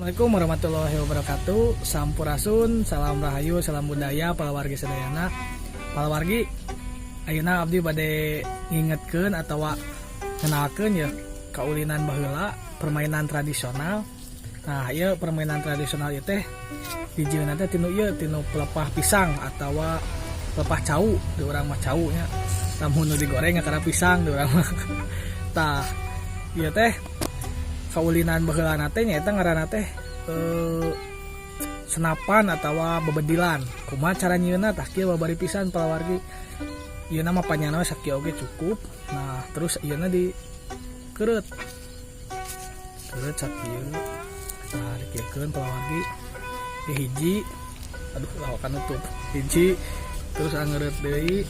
Assalamualaikum warahmatullahi wabarakatuh. Sampurasun, salam rahayu, salam budaya, palawargi sadayana. Palawargi, ayeuna abdi bade ngingetkeun atawa ngenalkeun ya kaulinan baheula permainan tradisional. Nah, ieu permainan tradisional ieu teh dijieunna teh tinu pelepah pisang atawa pelepah cau, di urang mah cau nya. Lamun nu digoreng karena pisang di urang mah. Tah, ieu teh kaulinan baheulana teh nyaeta ngaranna teh senapan atawa bebedilan. Kumaha cara nyieunna tah kieu babari pisan palawargi. Ieu mah panjangna sakieu oge cukup. Nah, terus ieuna di keureut sakieu. Nah, dikiekeun palawargi. Di hiji, aduh lah kan nutup. Hiji terus angeureut deui.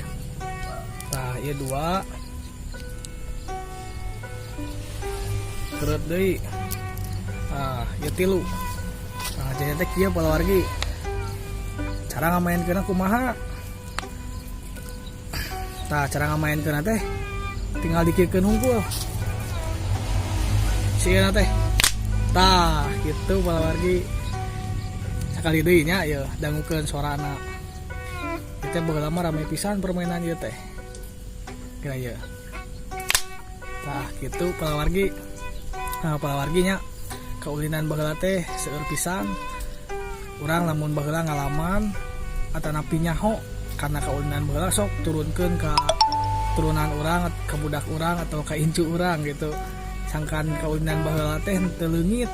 Nah, ieu dua. Keureut deui. Ah, ieu tilu. Nah, jadi teh kieu palawargi. Cara ngamainkeunna kumaha? Tah, cara ngamainkeunna teh tinggal dikiekeun hungkul. Sieuna teh. Tah, kitu palawargi. Sakali deui nya ieu dangukeun suarana. Ieu teh baheula mah rame pisan permainan ieu teh. Kira ieu. Tah, kitu palawargi. Nah, palawarginya kaulinan baheula teh seueur pisan. Urang lamun baheula ngalaman atanapi nyaho karena kaulinan baheula sok turunkeun ka turunan urang, ka budak urang atau ka incu urang gitu. Sangkan kaulinan baheula teh teu leungit.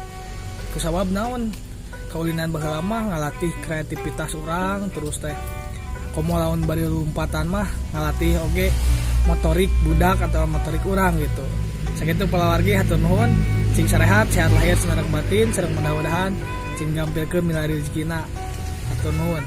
Kusabab naon? Kaulinan baheula mah ngalatih kreativitas urang, terus teh komo lamun bari lompatan mah ngalatih oge motorik budak atau motorik urang gitu. Sakitu palawargi hatur nuhun. Cing sarehat, sehat lahir, senarang batin, sareng mudah-mudahan cing gampilkeun milari rezekina. Hatur nuhun.